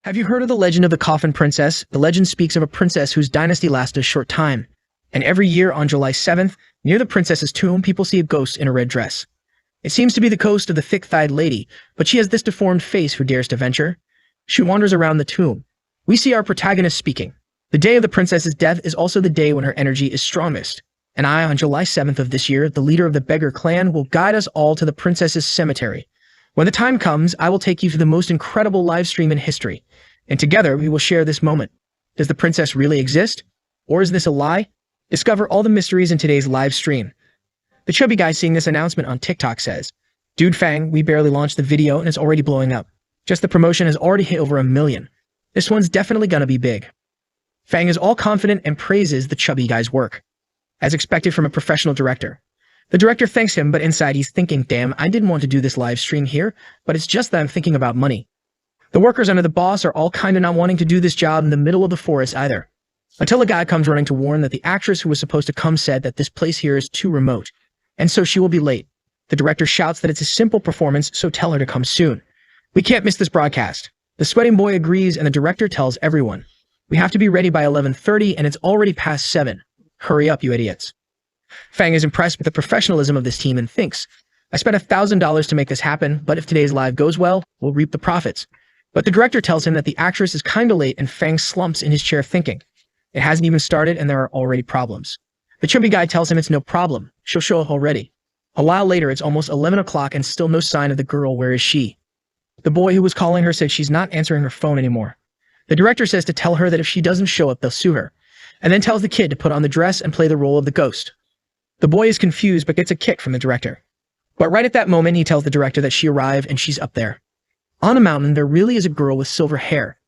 Have you heard of the legend of the Coffin Princess? The legend speaks of a princess whose dynasty lasted a short time. And every year on July 7th, near the princess's tomb, people see a ghost in a red dress. It seems to be the ghost of the thick-thighed lady, but she has this deformed face who dares to venture. She wanders around the tomb. We see our protagonist speaking. The day of the princess's death is also the day when her energy is strongest. And I, on July 7th of this year, the leader of the beggar clan, will guide us all to the princess's cemetery. When the time comes, I will take you to the most incredible live stream in history. And together, we will share this moment. Does the princess really exist? Or is this a lie? Discover all the mysteries in today's live stream. The chubby guy seeing this announcement on TikTok says, "Dude Fang, we barely launched the video and it's already blowing up. Just the promotion has already hit over 1 million. This one's definitely gonna be big." Fang is all confident and praises the chubby guy's work, as expected from a professional director. The director thanks him, but inside he's thinking, damn, I didn't want to do this live stream here, but it's just that I'm thinking about money. The workers under the boss are all kinda not wanting to do this job in the middle of the forest either. Until a guy comes running to warn that the actress who was supposed to come said that this place here is too remote, and so she will be late. The director shouts that it's a simple performance, so tell her to come soon. We can't miss this broadcast. The sweating boy agrees and the director tells everyone, we have to be ready by 11:30 and it's already past 7. Hurry up, you idiots. Fang is impressed with the professionalism of this team and thinks, I spent $1,000 to make this happen, but if today's live goes well, we'll reap the profits. But the director tells him that the actress is kinda late and Fang slumps in his chair thinking, it hasn't even started and there are already problems. The chubby guy tells him it's no problem, she'll show up already. A while later, it's almost 11 o'clock and still no sign of the girl. Where is she? The boy who was calling her said she's not answering her phone anymore. The director says to tell her that if she doesn't show up, they'll sue her, and then tells the kid to put on the dress and play the role of the ghost. The boy is confused but gets a kick from the director. But right at that moment, he tells the director that she arrived and she's up there. On a mountain, there really is a girl with silver hair.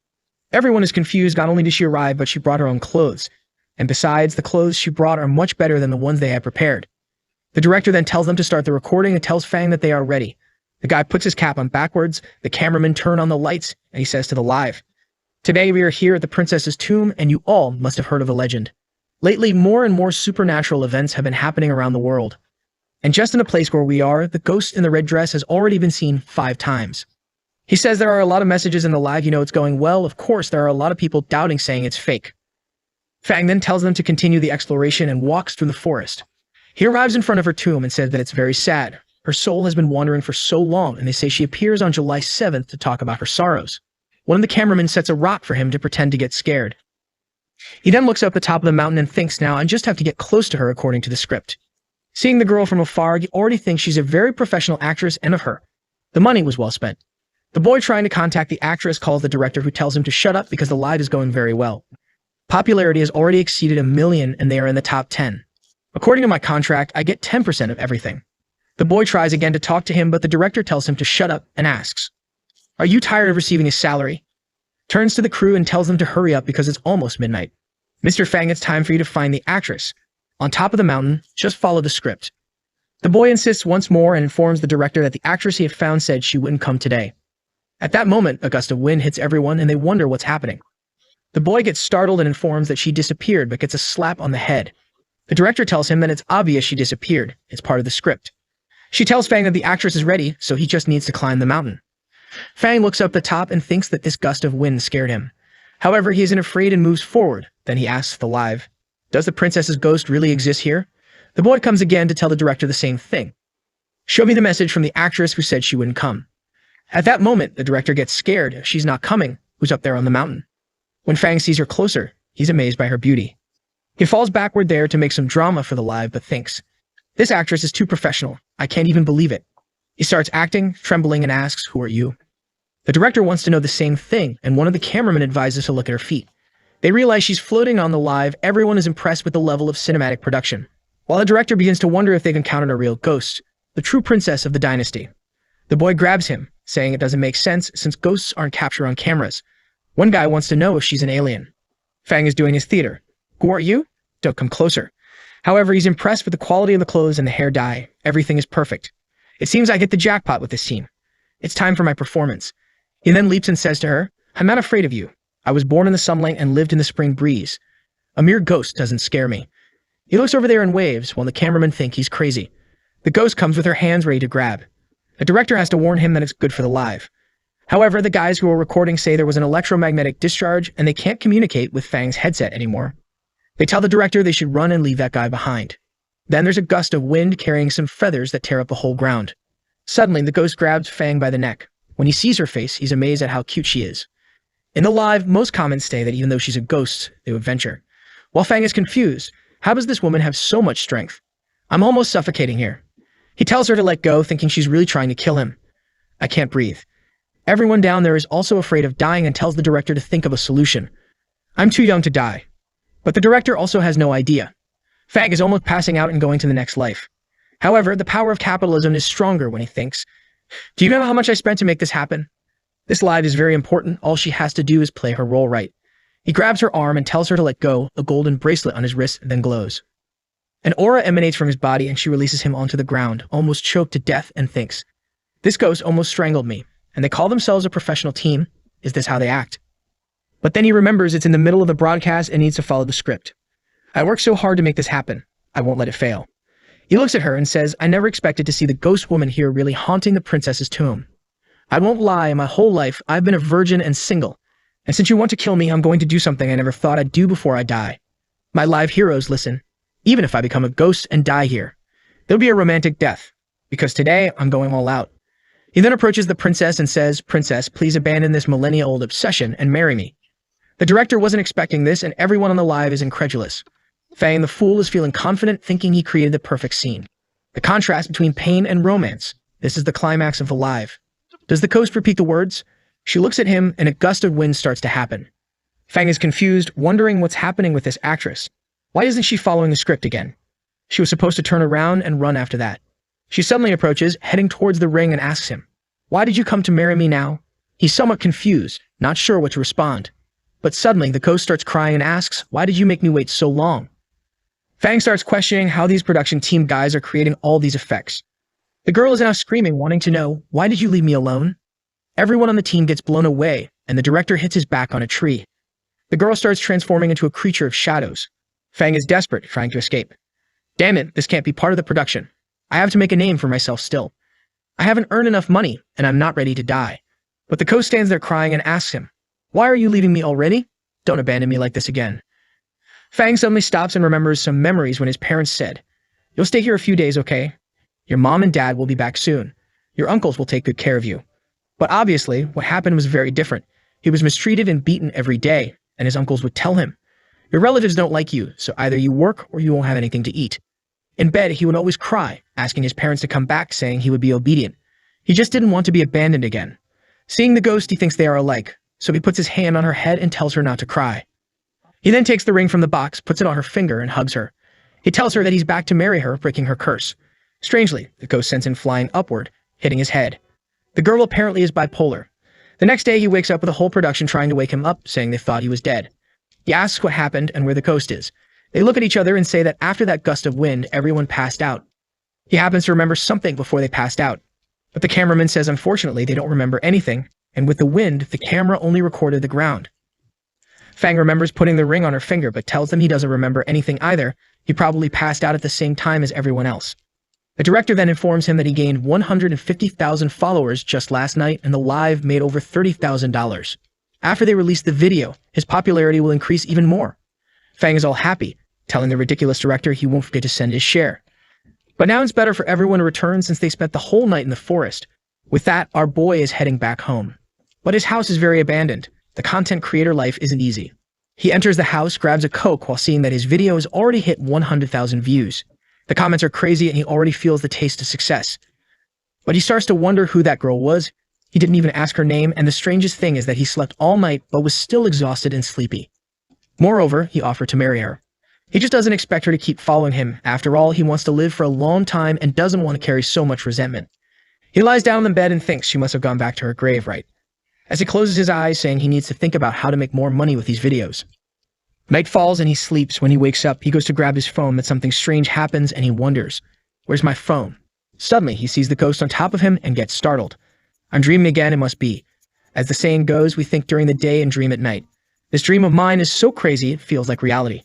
Everyone is confused. Not only did she arrive, but she brought her own clothes. And besides, the clothes she brought are much better than the ones they had prepared. The director then tells them to start the recording and tells Fang that they are ready. The guy puts his cap on backwards, the cameraman turns on the lights, and he says to the live, "Today we are here at the princess's tomb, and you all must have heard of the legend. Lately, more and more supernatural events have been happening around the world. And just in a place where we are, the ghost in the red dress has already been seen 5 times. He says there are a lot of messages in the live, it's going well. Of course, there are a lot of people doubting, saying it's fake. Fang then tells them to continue the exploration and walks through the forest. He arrives in front of her tomb and says that it's very sad. Her soul has been wandering for so long, and they say she appears on July 7th to talk about her sorrows. One of the cameramen sets a rock for him to pretend to get scared. He then looks up the top of the mountain and thinks, now I just have to get close to her according to the script. Seeing the girl from afar, he already thinks she's a very professional actress, and of her, the money was well spent. The boy trying to contact the actress calls the director, who tells him to shut up because the live is going very well. Popularity has already exceeded 1 million and they are in the top 10. According to my contract, I get 10% of everything. The boy tries again to talk to him, but the director tells him to shut up and asks, are you tired of receiving a salary? Turns to the crew and tells them to hurry up because it's almost midnight. Mr. Fang, it's time for you to find the actress. On top of the mountain, just follow the script. The boy insists once more and informs the director that the actress he had found said she wouldn't come today. At that moment, a gust of wind hits everyone and they wonder what's happening. The boy gets startled and informs that she disappeared but gets a slap on the head. The director tells him that it's obvious she disappeared. It's part of the script. She tells Fang that the actress is ready, so he just needs to climb the mountain. Fang looks up the top and thinks that this gust of wind scared him. However, he isn't afraid and moves forward. Then he asks the live, does the princess's ghost really exist here? The boy comes again to tell the director the same thing. Show me the message from the actress who said she wouldn't come. At that moment, the director gets scared. She's not coming. Who's up there on the mountain? When Fang sees her closer, he's amazed by her beauty. He falls backward there to make some drama for the live, but thinks, this actress is too professional. I can't even believe it. He starts acting, trembling, and asks, who are you? The director wants to know the same thing, and one of the cameramen advises to look at her feet. They realize she's floating on the live. Everyone is impressed with the level of cinematic production, while the director begins to wonder if they've encountered a real ghost, the true princess of the dynasty. The boy grabs him, saying it doesn't make sense since ghosts aren't captured on cameras. One guy wants to know if she's an alien. Fang is doing his theater. Who are you? Don't come closer. However, he's impressed with the quality of the clothes and the hair dye. Everything is perfect. It seems I get the jackpot with this team. It's time for my performance. He then leaps and says to her, I'm not afraid of you. I was born in the sunlight and lived in the spring breeze. A mere ghost doesn't scare me. He looks over there and waves while the cameramen think he's crazy. The ghost comes with her hands ready to grab. The director has to warn him that it's good for the live. However, the guys who were recording say there was an electromagnetic discharge and they can't communicate with Fang's headset anymore. They tell the director they should run and leave that guy behind. Then there's a gust of wind carrying some feathers that tear up the whole ground. Suddenly, the ghost grabs Fang by the neck. When he sees her face, he's amazed at how cute she is. In the live, most comments say that even though she's a ghost, they would venture. While Fang is confused, how does this woman have so much strength? I'm almost suffocating here. He tells her to let go, thinking she's really trying to kill him. I can't breathe. Everyone down there is also afraid of dying and tells the director to think of a solution. I'm too young to die. But the director also has no idea. Fang is almost passing out and going to the next life. However, the power of capitalism is stronger when he thinks, do you know how much I spent to make this happen? This live is very important. All she has to do is play her role right. He grabs her arm and tells her to let go. A golden bracelet on his wrist then glows. An aura emanates from his body and she releases him onto the ground, almost choked to death, and thinks, this ghost almost strangled me, and they call themselves a professional team. Is this how they act? But then he remembers it's in the middle of the broadcast and needs to follow the script. I worked so hard to make this happen. I won't let it fail. He looks at her and says, I never expected to see the ghost woman here really haunting the princess's tomb. I won't lie, my whole life, I've been a virgin and single. And since you want to kill me, I'm going to do something I never thought I'd do before I die. My live heroes, listen. Even if I become a ghost and die here, there'll be a romantic death. Because today, I'm going all out. He then approaches the princess and says, Princess, please abandon this millennia-old obsession and marry me. The director wasn't expecting this and everyone on the live is incredulous. Fang the fool is feeling confident, thinking he created the perfect scene. The contrast between pain and romance. This is the climax of the live. Does the ghost repeat the words? She looks at him and a gust of wind starts to happen. Fang is confused, wondering what's happening with this actress. Why isn't she following the script again? She was supposed to turn around and run after that. She suddenly approaches, heading towards the ring and asks him, why did you come to marry me now? He's somewhat confused, not sure what to respond. But suddenly, the ghost starts crying and asks, why did you make me wait so long? Fang starts questioning how these production team guys are creating all these effects. The girl is now screaming, wanting to know, why did you leave me alone? Everyone on the team gets blown away, and the director hits his back on a tree. The girl starts transforming into a creature of shadows. Fang is desperate, trying to escape. Damn it, this can't be part of the production. I have to make a name for myself still. I haven't earned enough money, and I'm not ready to die. But the ghost stands there crying and asks him, why are you leaving me already? Don't abandon me like this again. Fang suddenly stops and remembers some memories when his parents said, you'll stay here a few days, okay? Your mom and dad will be back soon. Your uncles will take good care of you. But obviously, what happened was very different. He was mistreated and beaten every day, and his uncles would tell him, your relatives don't like you, so either you work or you won't have anything to eat. In bed, he would always cry, asking his parents to come back, saying he would be obedient. He just didn't want to be abandoned again. Seeing the ghost, he thinks they are alike, so he puts his hand on her head and tells her not to cry. He then takes the ring from the box, puts it on her finger, and hugs her. He tells her that he's back to marry her, breaking her curse. Strangely, the ghost sends him flying upward, hitting his head. The girl apparently is bipolar. The next day, he wakes up with a whole production trying to wake him up, saying they thought he was dead. He asks what happened and where the ghost is. They look at each other and say that after that gust of wind, everyone passed out. He happens to remember something before they passed out. But the cameraman says unfortunately they don't remember anything, and with the wind, the camera only recorded the ground. Fang remembers putting the ring on her finger, but tells them he doesn't remember anything either. He probably passed out at the same time as everyone else. The director then informs him that he gained 150,000 followers just last night, and the live made over $30,000. After they release the video, his popularity will increase even more. Fang is all happy, telling the ridiculous director he won't forget to send his share. But now it's better for everyone to return since they spent the whole night in the forest. With that, our boy is heading back home. But his house is very abandoned. The content creator life isn't easy. He enters the house, grabs a Coke while seeing that his video has already hit 100,000 views. The comments are crazy and he already feels the taste of success. But he starts to wonder who that girl was. He didn't even ask her name, and the strangest thing is that he slept all night but was still exhausted and sleepy. Moreover, he offered to marry her. He just doesn't expect her to keep following him. After all, he wants to live for a long time and doesn't want to carry so much resentment. He lies down in the bed and thinks she must have gone back to her grave, right? As he closes his eyes, saying he needs to think about how to make more money with these videos. Night falls and he sleeps. When he wakes up, he goes to grab his phone, but something strange happens and he wonders, where's my phone? Suddenly, he sees the ghost on top of him and gets startled. I'm dreaming again, it must be. As the saying goes, we think during the day and dream at night. This dream of mine is so crazy it feels like reality.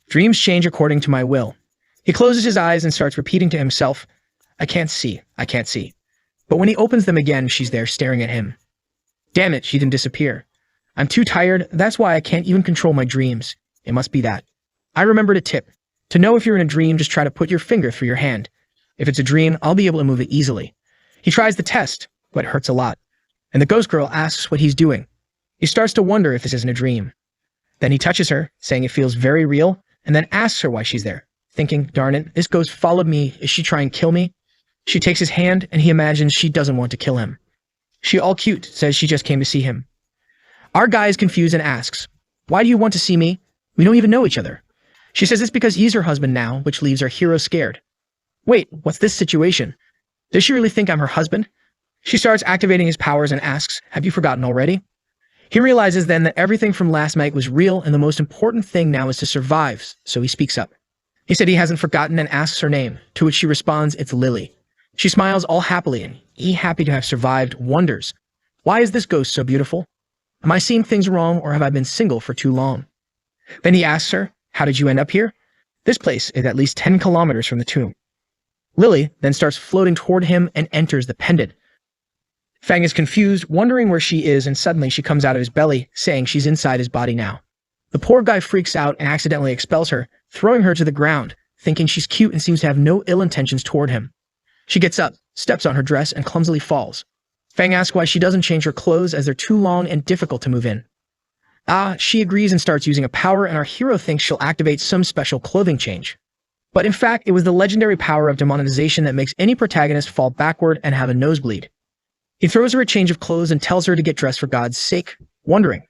Dreams change according to my will. He closes his eyes and starts repeating to himself, I can't see, I can't see. But when he opens them again, she's there staring at him. Damn it, she didn't disappear. I'm too tired, that's why I can't even control my dreams. It must be that. I remembered a tip. To know if you're in a dream, just try to put your finger through your hand. If it's a dream, I'll be able to move it easily. He tries the test, but it hurts a lot. And the ghost girl asks what he's doing. He starts to wonder if this isn't a dream. Then he touches her, saying it feels very real, and then asks her why she's there, thinking, darn it, this ghost followed me, is she trying to kill me? She takes his hand, and he imagines she doesn't want to kill him. She all cute, says she just came to see him. Our guy is confused and asks, why do you want to see me? We don't even know each other. She says it's because he's her husband now, which leaves our hero scared. Wait, what's this situation? Does she really think I'm her husband? She starts activating his powers and asks, have you forgotten already? He realizes then that everything from last night was real and the most important thing now is to survive, so he speaks up. He said he hasn't forgotten and asks her name, to which she responds, it's Lily. She smiles all happily and he, happy to have survived, wonders, why is this ghost so beautiful? Am I seeing things wrong or have I been single for too long? Then he asks her, how did you end up here? This place is at least 10 kilometers from the tomb. Lily then starts floating toward him and enters the pendant. Fang is confused, wondering where she is, and suddenly she comes out of his belly, saying she's inside his body now. The poor guy freaks out and accidentally expels her, throwing her to the ground, thinking she's cute and seems to have no ill intentions toward him. She gets up, steps on her dress, and clumsily falls. Fang asks why she doesn't change her clothes as they're too long and difficult to move in. She agrees and starts using a power, and our hero thinks she'll activate some special clothing change. But in fact, it was the legendary power of demonetization that makes any protagonist fall backward and have a nosebleed. He throws her a change of clothes and tells her to get dressed for God's sake, wondering,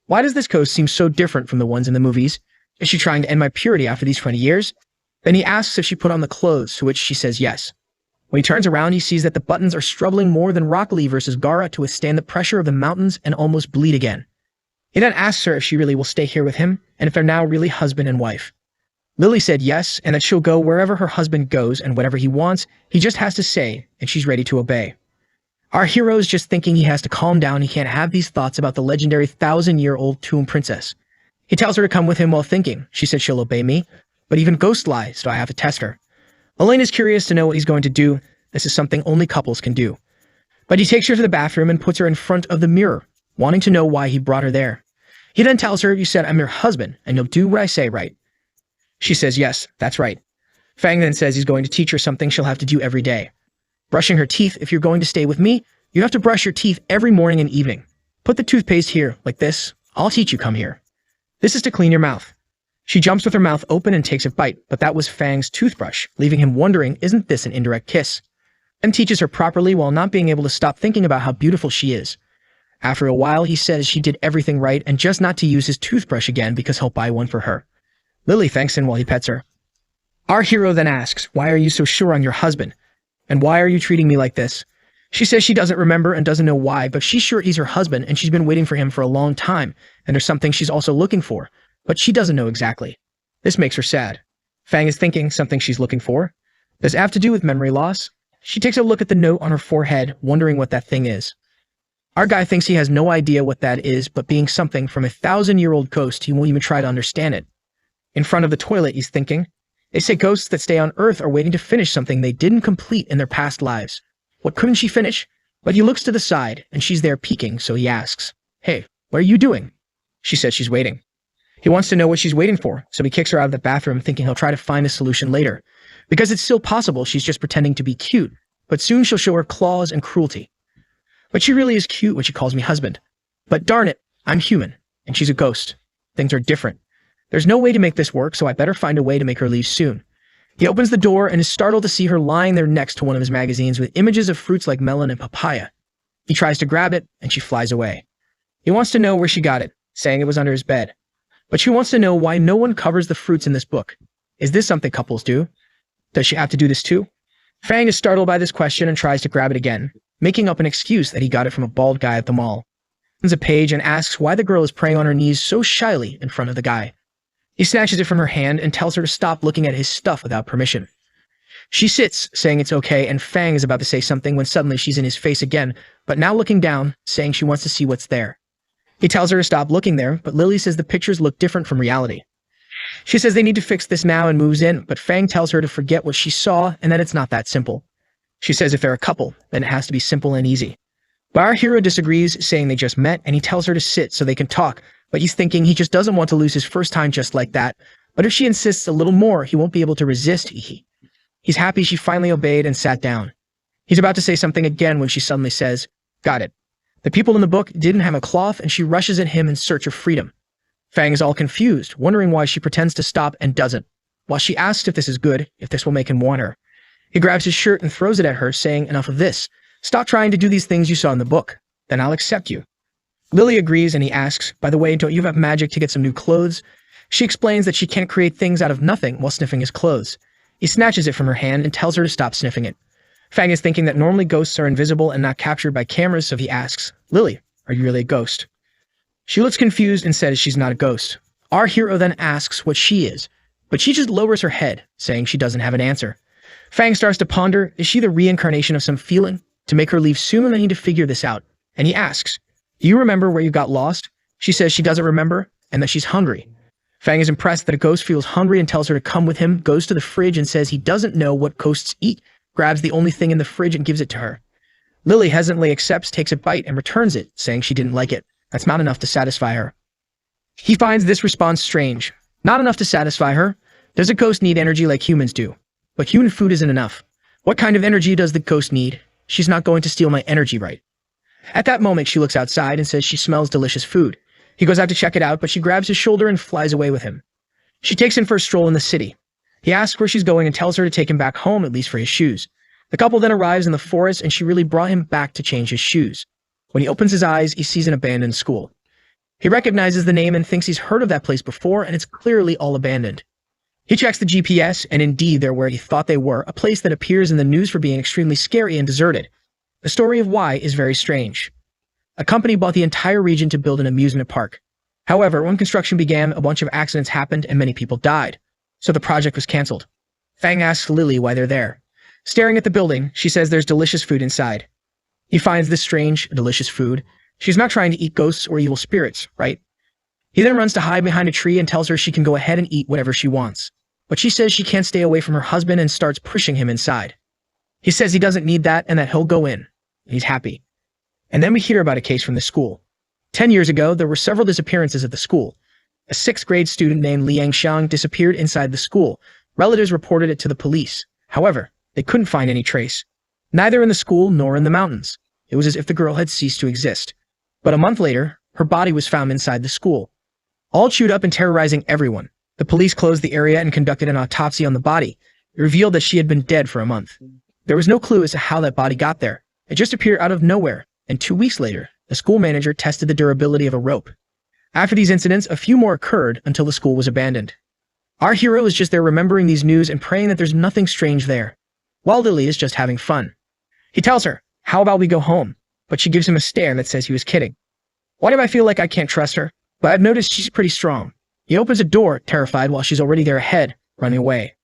why does this ghost seem so different from the ones in the movies? Is she trying to end my purity after these 20 years? Then he asks if she put on the clothes, to which she says yes. When he turns around, he sees that the buttons are struggling more than Rock Lee versus Gaara to withstand the pressure of the mountains and almost bleed again. He then asks her if she really will stay here with him, and if they're now really husband and wife. Lily said yes, and that she'll go wherever her husband goes and whatever he wants, he just has to say, and she's ready to obey. Our hero is just thinking he has to calm down, he can't have these thoughts about the legendary 1,000-year-old tomb princess. He tells her to come with him while thinking. She said she'll obey me, but even ghosts lie, so I have to test her. Elaine is curious to know what he's going to do. This is something only couples can do. But he takes her to the bathroom and puts her in front of the mirror, wanting to know why he brought her there. He then tells her, you said I'm your husband, and you'll do what I say, right? She says yes, that's right. Fang then says he's going to teach her something she'll have to do every day. Brushing her teeth. If you're going to stay with me, you have to brush your teeth every morning and evening. Put the toothpaste here, like this. I'll teach you, come here. This is to clean your mouth. She jumps with her mouth open and takes a bite, but that was Fang's toothbrush, leaving him wondering, isn't this an indirect kiss? And teaches her properly while not being able to stop thinking about how beautiful she is. After a while, he says she did everything right and just not to use his toothbrush again because he'll buy one for her. Lily thanks him while he pets her. Our hero then asks, why are you so sure on your husband? And why are you treating me like this? She says she doesn't remember and doesn't know why, but she's sure he's her husband and she's been waiting for him for a long time, and there's something she's also looking for, but she doesn't know exactly. This makes her sad. Fang is thinking something she's looking for. Does it have to do with memory loss? She takes a look at the note on her forehead, wondering what that thing is. Our guy thinks he has no idea what that is, but being something from a 1,000-year-old ghost, he won't even try to understand it. In front of the toilet, he's thinking, they say ghosts that stay on Earth are waiting to finish something they didn't complete in their past lives. What couldn't she finish? But he looks to the side, and she's there peeking, so he asks, hey, what are you doing? She says she's waiting. He wants to know what she's waiting for, so he kicks her out of the bathroom, thinking he'll try to find a solution later. Because it's still possible she's just pretending to be cute, but soon she'll show her claws and cruelty. But she really is cute when she calls me husband. But darn it, I'm human, and she's a ghost. Things are different. There's no way to make this work, so I better find a way to make her leave soon. He opens the door and is startled to see her lying there next to one of his magazines with images of fruits like melon and papaya. He tries to grab it, and she flies away. He wants to know where she got it, saying it was under his bed. But she wants to know why no one covers the fruits in this book. Is this something couples do? Does she have to do this too? Fang is startled by this question and tries to grab it again, making up an excuse that he got it from a bald guy at the mall. He opens a page and asks why the girl is praying on her knees so shyly in front of the guy. He snatches it from her hand and tells her to stop looking at his stuff without permission. She sits, saying it's okay, and Fang is about to say something when suddenly she's in his face again, but now looking down, saying she wants to see what's there. He tells her to stop looking there, but Lily says the pictures look different from reality. She says they need to fix this now and moves in, but Fang tells her to forget what she saw and that it's not that simple. She says if they're a couple, then it has to be simple and easy. But our hero disagrees, saying they just met, and he tells her to sit so they can talk, but he's thinking he just doesn't want to lose his first time just like that. But if she insists a little more, he won't be able to resist. He's happy she finally obeyed and sat down. He's about to say something again when she suddenly says, "Got it." The people in the book didn't have a cloth, and she rushes at him in search of freedom. Fang is all confused, wondering why she pretends to stop and doesn't, while she asks if this is good, if this will make him want her. He grabs his shirt and throws it at her, saying, "Enough of this. Stop trying to do these things you saw in the book. Then I'll accept you." Lily agrees, and he asks, "By the way, don't you have magic to get some new clothes?" She explains that she can't create things out of nothing while sniffing his clothes. He snatches it from her hand and tells her to stop sniffing it. Fang is thinking that normally ghosts are invisible and not captured by cameras, so he asks, "Lily, are you really a ghost?" She looks confused and says she's not a ghost. Our hero then asks what she is, but she just lowers her head, saying she doesn't have an answer. Fang starts to ponder, is she the reincarnation of some feeling? To make her leave soon, they need to figure this out. And he asks, "Do you remember where you got lost?" She says she doesn't remember, and that she's hungry. Fang is impressed that a ghost feels hungry and tells her to come with him, goes to the fridge and says he doesn't know what ghosts eat, grabs the only thing in the fridge and gives it to her. Lily hesitantly accepts, takes a bite, and returns it, saying she didn't like it. That's not enough to satisfy her. He finds this response strange. Not enough to satisfy her? Does a ghost need energy like humans do? But human food isn't enough. What kind of energy does the ghost need? She's not going to steal my energy, right? At that moment, she looks outside and says she smells delicious food. He goes out to check it out, but she grabs his shoulder and flies away with him. She takes him for a stroll in the city. He asks where she's going and tells her to take him back home, at least for his shoes. The couple then arrives in the forest, and she really brought him back to change his shoes. When he opens his eyes, he sees an abandoned school. He recognizes the name and thinks he's heard of that place before, and it's clearly all abandoned. He checks the GPS, and indeed they're where he thought they were, a place that appears in the news for being extremely scary and deserted. The story of why is very strange. A company bought the entire region to build an amusement park. However, when construction began, a bunch of accidents happened and many people died, so the project was cancelled. Fang asks Lily why they're there. Staring at the building, she says there's delicious food inside. He finds this strange, delicious food. She's not trying to eat ghosts or evil spirits, right? He then runs to hide behind a tree and tells her she can go ahead and eat whatever she wants. But she says she can't stay away from her husband and starts pushing him inside. He says he doesn't need that and that he'll go in. He's happy. And then we hear about a case from the school. 10 years ago, there were several disappearances at the school. A 6th grade student named Liang Xiang disappeared inside the school. Relatives reported it to the police. However, they couldn't find any trace. Neither in the school nor in the mountains. It was as if the girl had ceased to exist. But a month later, her body was found inside the school. All chewed up and terrorizing everyone. The police closed the area and conducted an autopsy on the body. It revealed that she had been dead for a month. There was no clue as to how that body got there. It just appeared out of nowhere, and 2 weeks later, the school manager tested the durability of a rope. After these incidents, a few more occurred until the school was abandoned. Our hero is just there remembering these news and praying that there's nothing strange there, while Lily is just having fun. He tells her, "How about we go home?" But she gives him a stare that says he was kidding. Why do I feel like I can't trust her? But I've noticed she's pretty strong. He opens a door, terrified, while she's already there ahead, running away.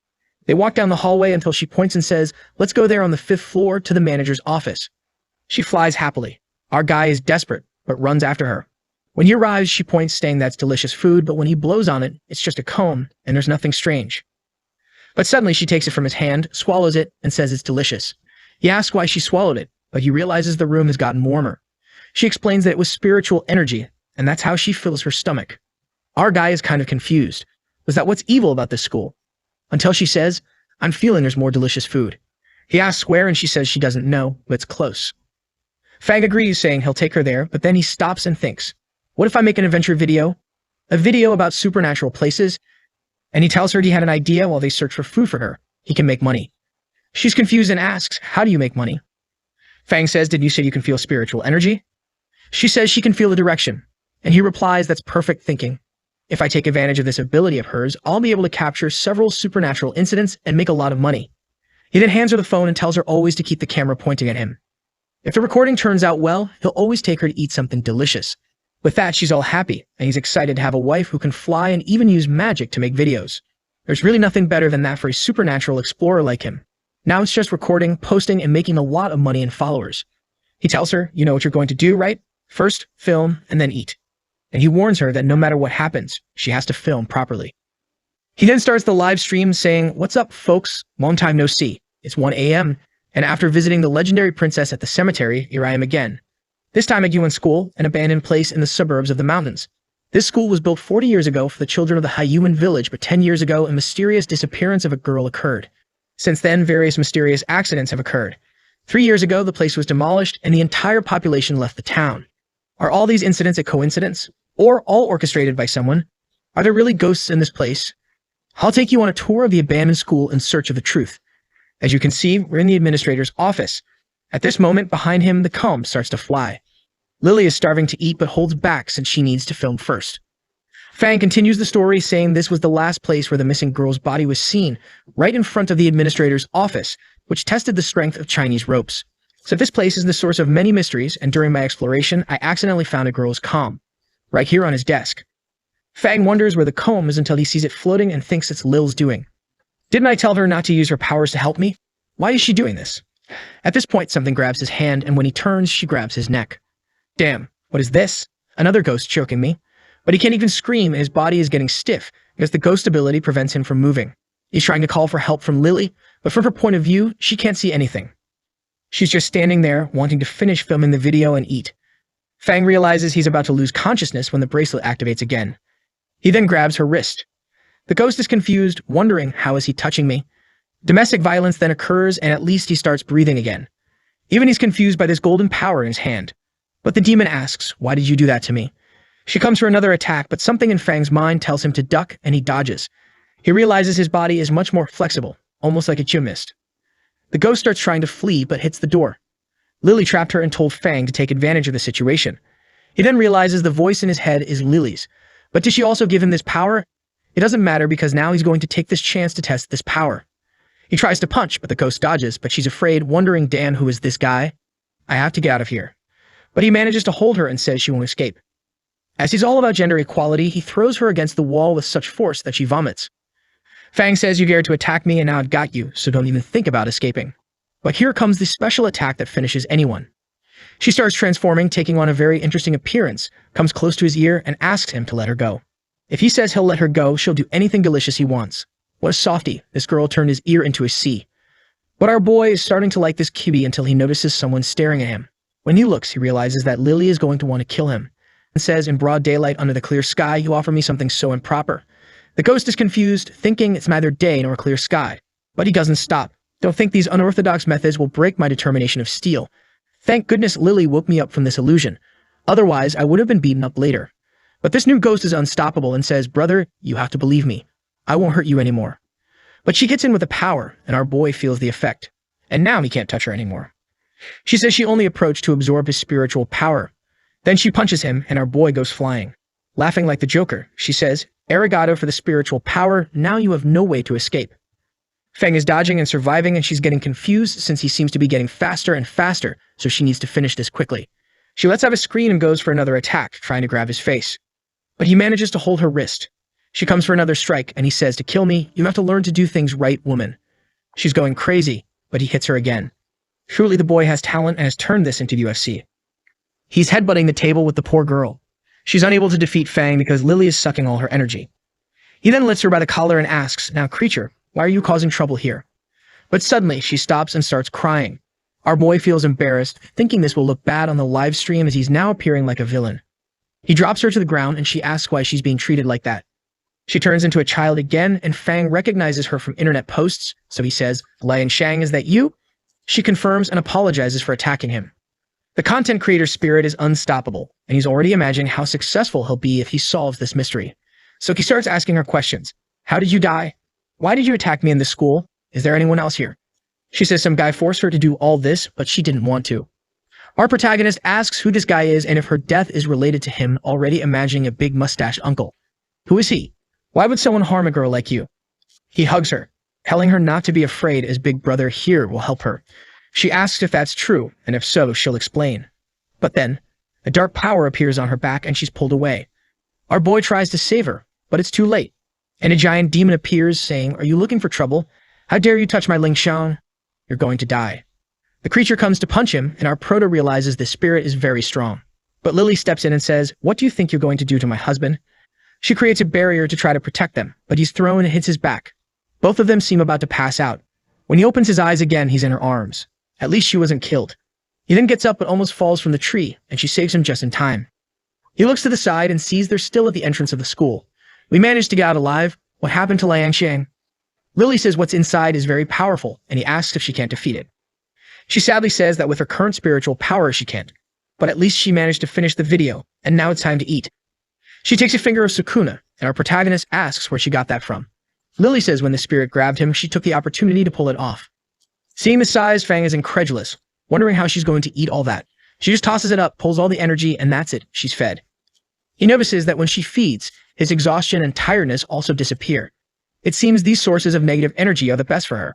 They walk down the hallway until she points and says, "Let's go there on the 5th floor to the manager's office." She flies happily. Our guy is desperate, but runs after her. When he arrives, she points, saying that's delicious food, but when he blows on it, it's just a cone, and there's nothing strange. But suddenly she takes it from his hand, swallows it, and says it's delicious. He asks why she swallowed it, but he realizes the room has gotten warmer. She explains that it was spiritual energy, and that's how she fills her stomach. Our guy is kind of confused. Was that what's evil about this school? Until she says, "I'm feeling there's more delicious food." He asks where, and she says she doesn't know, but it's close. Fang agrees, saying he'll take her there, but then he stops and thinks, what if I make an adventure video? A video about supernatural places? And he tells her he had an idea while they search for food for her. He can make money. She's confused and asks, how do you make money? Fang says, did you say you can feel spiritual energy? She says she can feel the direction, and he replies that's perfect thinking. If I take advantage of this ability of hers, I'll be able to capture several supernatural incidents and make a lot of money. He then hands her the phone and tells her always to keep the camera pointing at him. If the recording turns out well, he'll always take her to eat something delicious. With that, she's all happy, and he's excited to have a wife who can fly and even use magic to make videos. There's really nothing better than that for a supernatural explorer like him. Now it's just recording, posting, and making a lot of money and followers. He tells her, you know what you're going to do, right? First, film, and then eat. And he warns her that no matter what happens, she has to film properly. He then starts the live stream saying, what's up, folks? Long time no see. It's 1 a.m., and after visiting the legendary princess at the cemetery, here I am again. This time at Yuan School, an abandoned place in the suburbs of the mountains. This school was built 40 years ago for the children of the Hayuan village, but 10 years ago, a mysterious disappearance of a girl occurred. Since then, various mysterious accidents have occurred. 3 years ago, the place was demolished and the entire population left the town. Are all these incidents a coincidence? Or all orchestrated by someone? Are there really ghosts in this place? I'll take you on a tour of the abandoned school in search of the truth. As you can see, we're in the administrator's office. At this moment, behind him, the comb starts to fly. Lily is starving to eat but holds back since she needs to film first. Fang continues the story, saying this was the last place where the missing girl's body was seen, right in front of the administrator's office, which tested the strength of Chinese ropes. So this place is the source of many mysteries, and during my exploration, I accidentally found a girl's comb, right here on his desk. Fang wonders where the comb is until he sees it floating and thinks it's Lil's doing. Didn't I tell her not to use her powers to help me? Why is she doing this? At this point, something grabs his hand, and when he turns, she grabs his neck. Damn, what is this? Another ghost choking me. But he can't even scream, and his body is getting stiff because the ghost ability prevents him from moving. He's trying to call for help from Lily, but from her point of view, she can't see anything. She's just standing there, wanting to finish filming the video and eat. Fang realizes he's about to lose consciousness when the bracelet activates again. He then grabs her wrist. The ghost is confused, wondering, how is he touching me? Domestic violence then occurs, and at least he starts breathing again. Even he's confused by this golden power in his hand. But the demon asks, why did you do that to me? She comes for another attack, but something in Fang's mind tells him to duck, and he dodges. He realizes his body is much more flexible, almost like a gymnast. The ghost starts trying to flee, but hits the door. Lily trapped her and told Fang to take advantage of the situation. He then realizes the voice in his head is Lily's. But did she also give him this power? It doesn't matter because now he's going to take this chance to test this power. He tries to punch, but the ghost dodges, but she's afraid, wondering, damn, who is this guy? I have to get out of here. But he manages to hold her and says she won't escape. As he's all about gender equality, he throws her against the wall with such force that she vomits. Fang says, you dared to attack me and now I've got you, so don't even think about escaping. But here comes the special attack that finishes anyone. She starts transforming, taking on a very interesting appearance, comes close to his ear and asks him to let her go. If he says he'll let her go, she'll do anything delicious he wants. What a softie, this girl turned his ear into a C. But our boy is starting to like this cutie until he notices someone staring at him. When he looks, he realizes that Lily is going to want to kill him, and says, in broad daylight under the clear sky, you offer me something so improper. The ghost is confused, thinking it's neither day nor clear sky. But he doesn't stop. Don't think these unorthodox methods will break my determination of steel. Thank goodness Lily woke me up from this illusion. Otherwise, I would have been beaten up later. But this new ghost is unstoppable and says, brother, you have to believe me. I won't hurt you anymore. But she gets in with a power, and our boy feels the effect. And now he can't touch her anymore. She says she only approached to absorb his spiritual power. Then she punches him, and our boy goes flying. Laughing like the Joker, she says, arigato for the spiritual power, now you have no way to escape. Fang is dodging and surviving, and she's getting confused since he seems to be getting faster and faster, so she needs to finish this quickly. She lets out a scream and goes for another attack, trying to grab his face. But he manages to hold her wrist. She comes for another strike, and he says, to kill me, you have to learn to do things right, woman. She's going crazy, but he hits her again. Truly the boy has talent and has turned this into the UFC. He's headbutting the table with the poor girl. She's unable to defeat Fang because Lily is sucking all her energy. He then lifts her by the collar and asks, now creature, why are you causing trouble here? But suddenly she stops and starts crying. Our boy feels embarrassed, thinking this will look bad on the live stream as he's now appearing like a villain. He drops her to the ground and she asks why she's being treated like that. She turns into a child again and Fang recognizes her from internet posts, so he says, Liang Shang, is that you? She confirms and apologizes for attacking him. The content creator's spirit is unstoppable, and he's already imagining how successful he'll be if he solves this mystery. So he starts asking her questions. How did you die? Why did you attack me in this school? Is there anyone else here? She says some guy forced her to do all this, but she didn't want to. Our protagonist asks who this guy is and if her death is related to him, already imagining a big mustached uncle. Who is he? Why would someone harm a girl like you? He hugs her, telling her not to be afraid as Big Brother here will help her. She asks if that's true, and if so, she'll explain. But then, a dark power appears on her back and she's pulled away. Our boy tries to save her, but it's too late. And a giant demon appears saying, are you looking for trouble? How dare you touch my Ling Shan? You're going to die. The creature comes to punch him, and our proto realizes the spirit is very strong. But Lily steps in and says, what do you think you're going to do to my husband? She creates a barrier to try to protect them, but he's thrown and hits his back. Both of them seem about to pass out. When he opens his eyes again, he's in her arms. At least she wasn't killed. He then gets up but almost falls from the tree, and she saves him just in time. He looks to the side and sees they're still at the entrance of the school. We managed to get out alive. What happened to Liang Xiang? Lily says what's inside is very powerful, and he asks if she can't defeat it. She sadly says that with her current spiritual power she can't, but at least she managed to finish the video, and now it's time to eat. She takes a finger of Sukuna, and our protagonist asks where she got that from. Lily says when the spirit grabbed him, she took the opportunity to pull it off. Seeing the size, Fang is incredulous, wondering how she's going to eat all that. She just tosses it up, pulls all the energy, and that's it, she's fed. He notices that when she feeds, his exhaustion and tiredness also disappear. It seems these sources of negative energy are the best for her.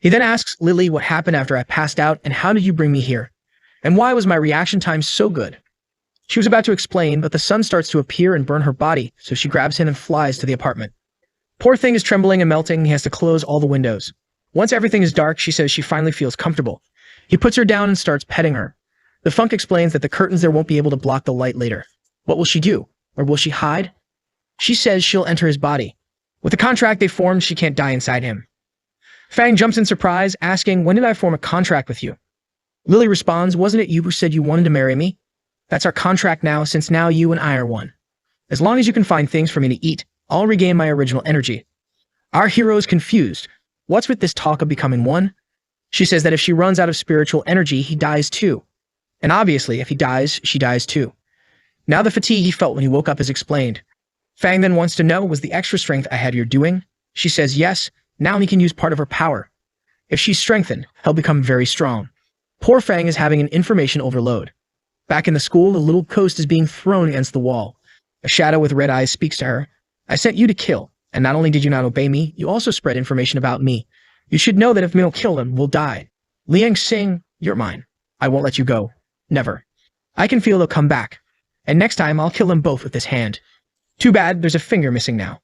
He then asks Lily what happened after I passed out and how did you bring me here? And why was my reaction time so good? She was about to explain, but the sun starts to appear and burn her body, so she grabs him and flies to the apartment. Poor thing is trembling and melting, he has to close all the windows. Once everything is dark, she says she finally feels comfortable. He puts her down and starts petting her. The funk explains that the curtains there won't be able to block the light later. What will she do? Or will she hide? She says she'll enter his body. With the contract they formed, she can't die inside him. Fang jumps in surprise, asking, when did I form a contract with you? Lily responds, wasn't it you who said you wanted to marry me? That's our contract now, since now you and I are one. As long as you can find things for me to eat, I'll regain my original energy. Our hero is confused. What's with this talk of becoming one? She says that if she runs out of spiritual energy, he dies too. And obviously, if he dies, she dies too. Now the fatigue he felt when he woke up is explained. Fang then wants to know, was the extra strength I had your doing? She says yes, now he can use part of her power. If she's strengthened, he'll become very strong. Poor Fang is having an information overload. Back in the school, the little coast is being thrown against the wall. A shadow with red eyes speaks to her. I sent you to kill, and not only did you not obey me, you also spread information about me. You should know that if we don't kill him, we'll die. Liang Xing, you're mine. I won't let you go. Never. I can feel they'll come back. And next time, I'll kill them both with this hand. Too bad, there's a finger missing now.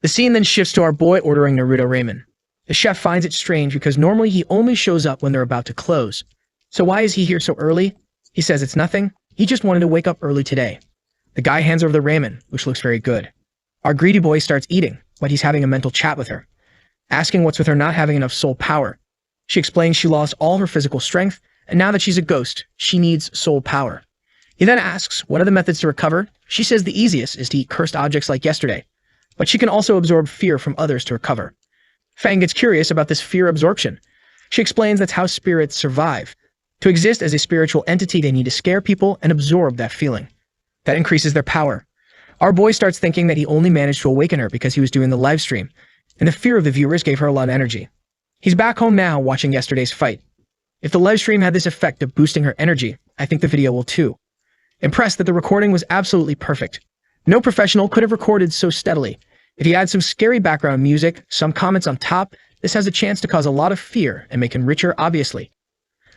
The scene then shifts to our boy ordering Naruto ramen. The chef finds it strange because normally he only shows up when they're about to close. So why is he here so early? He says it's nothing. He just wanted to wake up early today. The guy hands over the ramen, which looks very good. Our greedy boy starts eating, but he's having a mental chat with her, asking what's with her not having enough soul power. She explains she lost all her physical strength, and now that she's a ghost, she needs soul power. He then asks, what are the methods to recover? She says the easiest is to eat cursed objects like yesterday, but she can also absorb fear from others to recover. Fang gets curious about this fear absorption. She explains that's how spirits survive. To exist as a spiritual entity, they need to scare people and absorb that feeling. That increases their power. Our boy starts thinking that he only managed to awaken her because he was doing the live stream, and the fear of the viewers gave her a lot of energy. He's back home now watching yesterday's fight. If the live stream had this effect of boosting her energy, I think the video will too. Impressed that the recording was absolutely perfect. No professional could have recorded so steadily. If he adds some scary background music, some comments on top, this has a chance to cause a lot of fear and make him richer, obviously.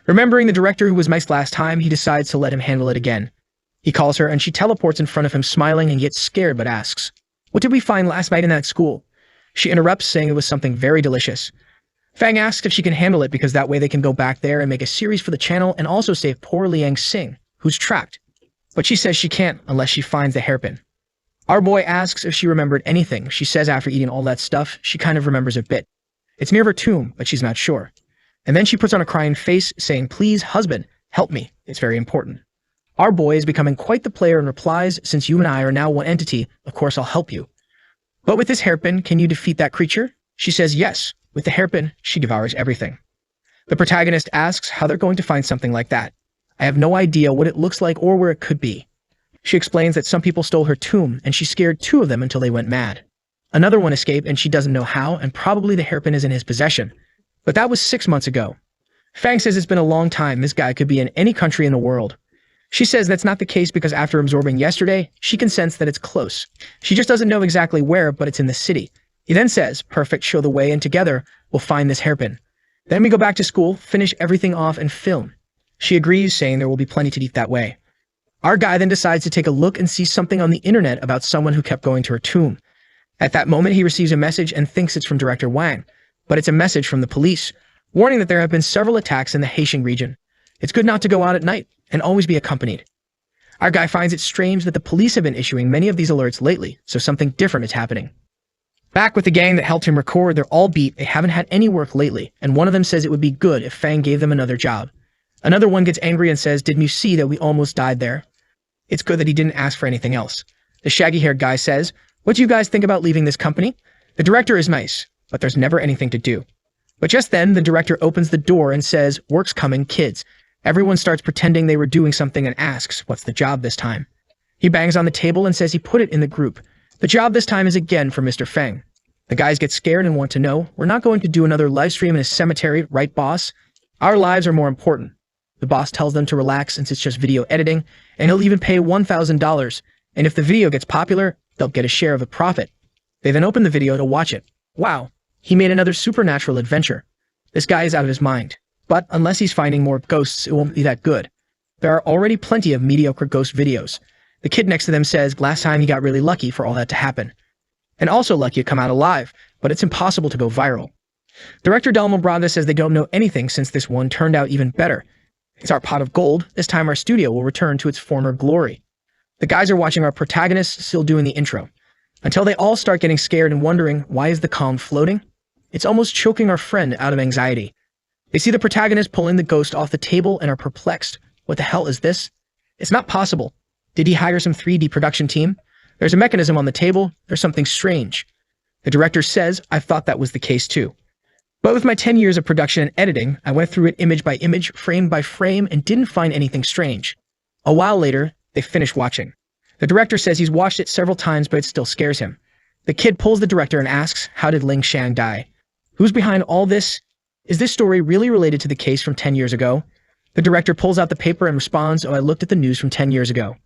Remembering the director who was nice last time, he decides to let him handle it again. He calls her and she teleports in front of him smiling and gets scared but asks, what did we find last night in that school? She interrupts saying it was something very delicious. Fang asks if she can handle it because that way they can go back there and make a series for the channel and also save poor Liang Xing, who's trapped. But she says she can't unless she finds the hairpin. Our boy asks if she remembered anything. She says after eating all that stuff, she kind of remembers a bit. It's near her tomb, but she's not sure. And then she puts on a crying face, saying, please, husband, help me. It's very important. Our boy is becoming quite the player and replies, since you and I are now one entity, of course I'll help you. But with this hairpin, can you defeat that creature? She says yes. With the hairpin, she devours everything. The protagonist asks how they're going to find something like that. I have no idea what it looks like or where it could be. She explains that some people stole her tomb, and she scared 2 of them until they went mad. Another one escaped, and she doesn't know how, and probably the hairpin is in his possession. But that was 6 months ago. Fang says it's been a long time. This guy could be in any country in the world. She says that's not the case because after absorbing yesterday, she can sense that it's close. She just doesn't know exactly where, but it's in the city. He then says, perfect, show the way, and together, we'll find this hairpin. Then we go back to school, finish everything off, and film. She agrees, saying there will be plenty to eat that way. Our guy then decides to take a look and see something on the internet about someone who kept going to her tomb. At that moment, he receives a message and thinks it's from Director Wang, but it's a message from the police, warning that there have been several attacks in the Haitian region. It's good not to go out at night and always be accompanied. Our guy finds it strange that the police have been issuing many of these alerts lately, so something different is happening. Back with the gang that helped him record, they're all beat, they haven't had any work lately, and one of them says it would be good if Fang gave them another job. Another one gets angry and says, "Didn't you see that we almost died there?" It's good that he didn't ask for anything else. The shaggy-haired guy says, "What do you guys think about leaving this company?" The director is nice, but there's never anything to do. But just then, the director opens the door and says, "Work's coming, kids." Everyone starts pretending they were doing something and asks, "What's the job this time?" He bangs on the table and says he put it in the group. The job this time is again for Mr. Feng. The guys get scared and want to know, "We're not going to do another live stream in a cemetery, right, boss? Our lives are more important." The boss tells them to relax since it's just video editing, and he'll even pay $1,000, and if the video gets popular, they'll get a share of the profit. They then open the video to watch it. Wow, he made another supernatural adventure. This guy is out of his mind. But unless he's finding more ghosts, it won't be that good. There are already plenty of mediocre ghost videos. The kid next to them says last time he got really lucky for all that to happen. And also lucky to come out alive, but it's impossible to go viral. Director Dalmo Braga says they don't know anything since this one turned out even better. It's our pot of gold. This time our studio will return to its former glory. The guys are watching our protagonists still doing the intro, until they all start getting scared and wondering, why is the calm floating? It's almost choking our friend out of anxiety. They see the protagonist pulling the ghost off the table and are perplexed. What the hell is this? It's not possible. Did he hire some 3D production team? There's a mechanism on the table. There's something strange. The director says, "I've thought that was the case too. But with my 10 years of production and editing, I went through it image by image, frame by frame, and didn't find anything strange." A while later, they finish watching. The director says he's watched it several times, but it still scares him. The kid pulls the director and asks, "How did Ling Shang die? Who's behind all this? Is this story really related to the case from 10 years ago?" The director pulls out the paper and responds, "Oh, I looked at the news from 10 years ago.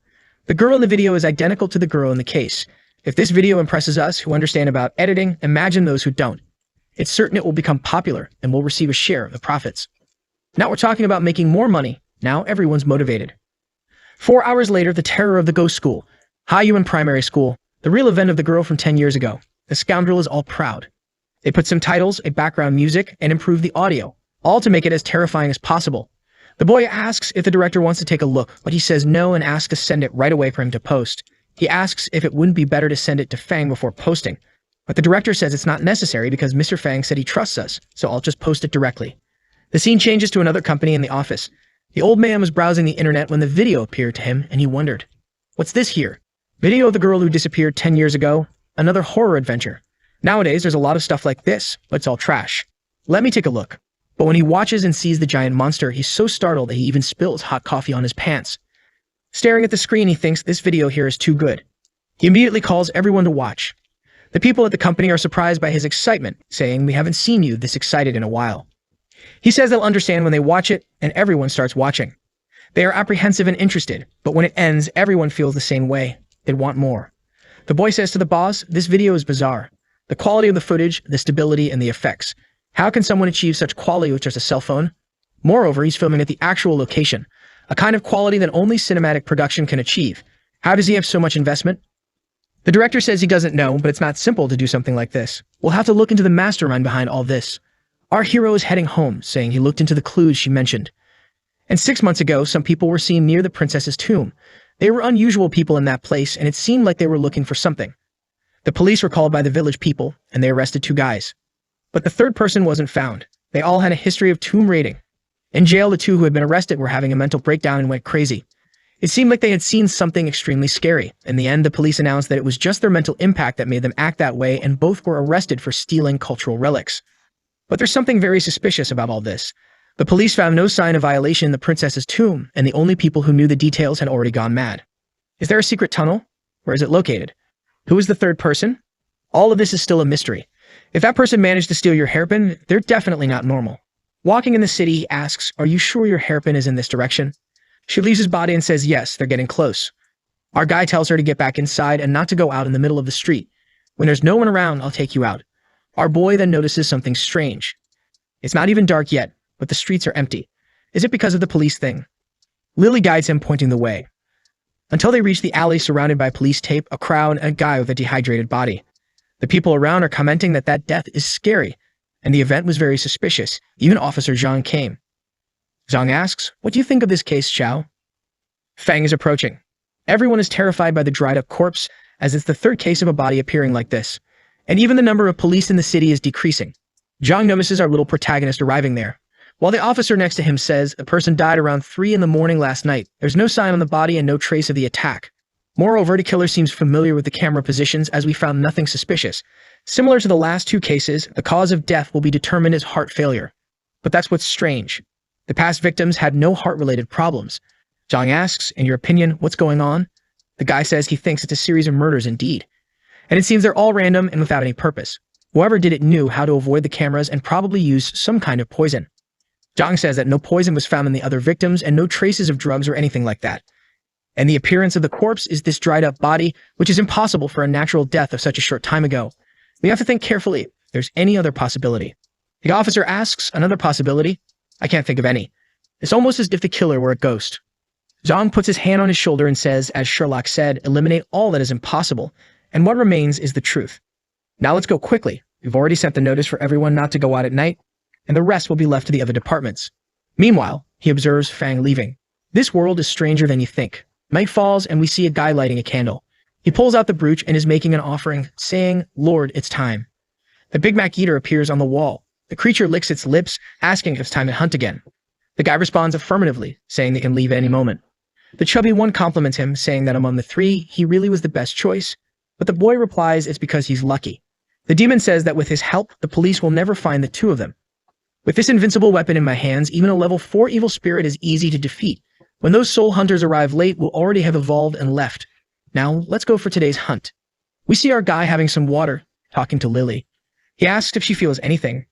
The girl in the video is identical to the girl in the case. If this video impresses us who understand about editing, imagine those who don't. It's certain it will become popular and will receive a share of the profits." Now we're talking about making more money. Now everyone's motivated. 4 hours later, the terror of the ghost school. Haiyuan Primary School. The real event of the girl from 10 years ago. The scoundrel is all proud. They put some titles, a background music, and improve the audio, all to make it as terrifying as possible. The boy asks if the director wants to take a look, but he says no and asks to send it right away for him to post. He asks if it wouldn't be better to send it to Fang before posting. But the director says it's not necessary because Mr. Fang said he trusts us, so I'll just post it directly. The scene changes to another company in the office. The old man was browsing the internet when the video appeared to him, and he wondered, "What's this here? Video of the girl who disappeared 10 years ago? Another horror adventure. Nowadays, there's a lot of stuff like this, but it's all trash. Let me take a look." But when he watches and sees the giant monster, he's so startled that he even spills hot coffee on his pants. Staring at the screen, he thinks this video here is too good. He immediately calls everyone to watch. The people at the company are surprised by his excitement, saying, "We haven't seen you this excited in a while." He says they'll understand when they watch it, and everyone starts watching. They are apprehensive and interested, but when it ends, everyone feels the same way. They want more. The boy says to the boss, "This video is bizarre. The quality of the footage, the stability, and the effects. How can someone achieve such quality with just a cell phone?" Moreover, he's filming at the actual location, a kind of quality that only cinematic production can achieve. How does he have so much investment? The director says he doesn't know, but it's not simple to do something like this. We'll have to look into the mastermind behind all this. Our hero is heading home, saying he looked into the clues she mentioned. And 6 months ago, some people were seen near the princess's tomb. They were unusual people in that place, and it seemed like they were looking for something. The police were called by the village people, and they arrested 2 guys. But the third person wasn't found. They all had a history of tomb raiding. In jail, the 2 who had been arrested were having a mental breakdown and went crazy. It seemed like they had seen something extremely scary. In the end, the police announced that it was just their mental impact that made them act that way, and both were arrested for stealing cultural relics. But there's something very suspicious about all this. The police found no sign of violation in the princess's tomb, and the only people who knew the details had already gone mad. Is there a secret tunnel? Where is it located? Who is the third person? All of this is still a mystery. If that person managed to steal your hairpin, they're definitely not normal. Walking in the city, he asks, "Are you sure your hairpin is in this direction?" She leaves his body and says, "Yes, they're getting close." Our guy tells her to get back inside and not to go out in the middle of the street. "When there's no one around, I'll take you out." Our boy then notices something strange. It's not even dark yet, but the streets are empty. Is it because of the police thing? Lily guides him, pointing the way. Until they reach the alley surrounded by police tape, a crowd, and a guy with a dehydrated body. The people around are commenting that that death is scary, and the event was very suspicious. Even Officer Zhang came. Zhang asks, "What do you think of this case, Xiao?" Fang is approaching. Everyone is terrified by the dried-up corpse, as it's the third case of a body appearing like this. And even the number of police in the city is decreasing. Zhang notices our little protagonist arriving there. While the officer next to him says the person died around 3 in the morning last night, there's no sign on the body and no trace of the attack. Moreover, the killer seems familiar with the camera positions as we found nothing suspicious. Similar to the last two cases, the cause of death will be determined as heart failure. But that's what's strange. The past victims had no heart-related problems. Zhang asks, in your opinion, what's going on? The guy says he thinks it's a series of murders indeed. And it seems they're all random and without any purpose. Whoever did it knew how to avoid the cameras and probably used some kind of poison. Zhang says that no poison was found in the other victims and no traces of drugs or anything like that. And the appearance of the corpse is this dried-up body, which is impossible for a natural death of such a short time ago. We have to think carefully if there's any other possibility. The officer asks, another possibility? I can't think of any. It's almost as if the killer were a ghost. Zhang puts his hand on his shoulder and says, as Sherlock said, eliminate all that is impossible, and what remains is the truth. Now let's go quickly. We've already sent the notice for everyone not to go out at night, and the rest will be left to the other departments. Meanwhile, he observes Fang leaving. This world is stranger than you think. Night falls and we see a guy lighting a candle. He pulls out the brooch and is making an offering, saying, Lord, it's time. The Big Mac eater appears on the wall. The creature licks its lips, asking if it's time to hunt again. The guy responds affirmatively, saying they can leave at any moment. The chubby one compliments him, saying that among the three, he really was the best choice, but the boy replies it's because he's lucky. The demon says that with his help, the police will never find the two of them. With this invincible weapon in my hands, even a level 4 evil spirit is easy to defeat. When those soul hunters arrive late, we'll already have evolved and left. Now, let's go for today's hunt. We see our guy having some water, talking to Lily. He asks if she feels anything,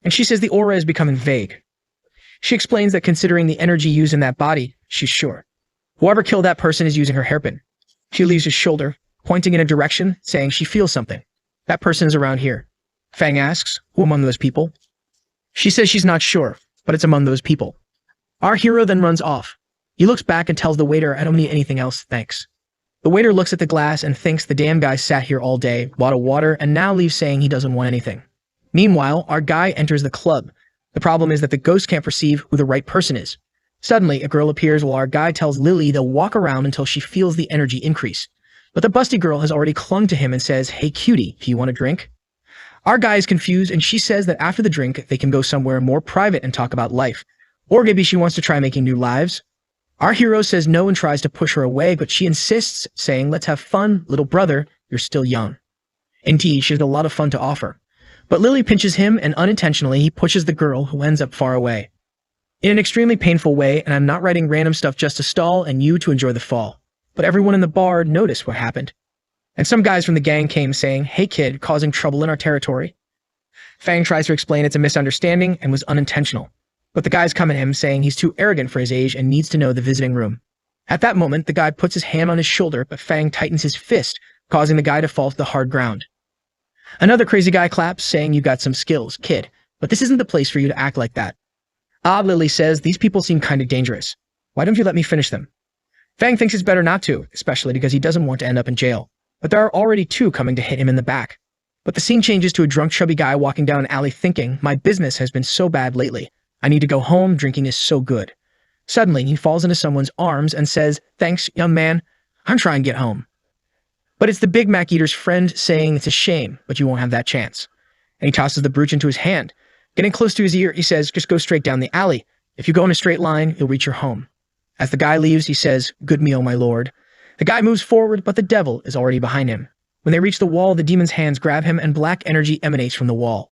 and she says the aura is becoming vague. She explains that considering the energy used in that body, she's sure. Whoever killed that person is using her hairpin. She leaves his shoulder, pointing in a direction, saying she feels something. That person is around here. Fang asks, who among those people? She says she's not sure, but it's among those people. Our hero then runs off. He looks back and tells the waiter, I don't need anything else, thanks. The waiter looks at the glass and thinks the damn guy sat here all day, bought a water, and now leaves saying he doesn't want anything. Meanwhile, our guy enters the club. The problem is that the ghost can't perceive who the right person is. Suddenly, a girl appears while our guy tells Lily they'll walk around until she feels the energy increase. But the busty girl has already clung to him and says, hey cutie, do you want a drink? Our guy is confused and she says that after the drink, they can go somewhere more private and talk about life. Or maybe she wants to try making new lives. Our hero says no and tries to push her away, but she insists, saying, let's have fun, little brother, you're still young. Indeed, she has a lot of fun to offer. But Lily pinches him and unintentionally he pushes the girl who ends up far away. In an extremely painful way, and I'm not writing random stuff just to stall and you to enjoy the fall. But everyone in the bar noticed what happened. And some guys from the gang came saying, hey kid, causing trouble in our territory. Fang tries to explain it's a misunderstanding and was unintentional. But the guys come at him saying he's too arrogant for his age and needs to know the visiting room. At that moment, the guy puts his hand on his shoulder, but Fang tightens his fist, causing the guy to fall to the hard ground. Another crazy guy claps, saying you got some skills, kid, but this isn't the place for you to act like that. Lily says these people seem kind of dangerous. Why don't you let me finish them? Fang thinks it's better not to, especially because he doesn't want to end up in jail. But there are already two coming to hit him in the back. But the scene changes to a drunk chubby guy walking down an alley thinking, my business has been so bad lately. I need to go home, drinking is so good. Suddenly, he falls into someone's arms and says, thanks, young man, I'm trying to get home. But it's the Big Mac eater's friend saying it's a shame, but you won't have that chance. And he tosses the brooch into his hand. Getting close to his ear, he says, just go straight down the alley. If you go in a straight line, you'll reach your home. As the guy leaves, he says, good meal, my lord. The guy moves forward, but the devil is already behind him. When they reach the wall, the demon's hands grab him and black energy emanates from the wall.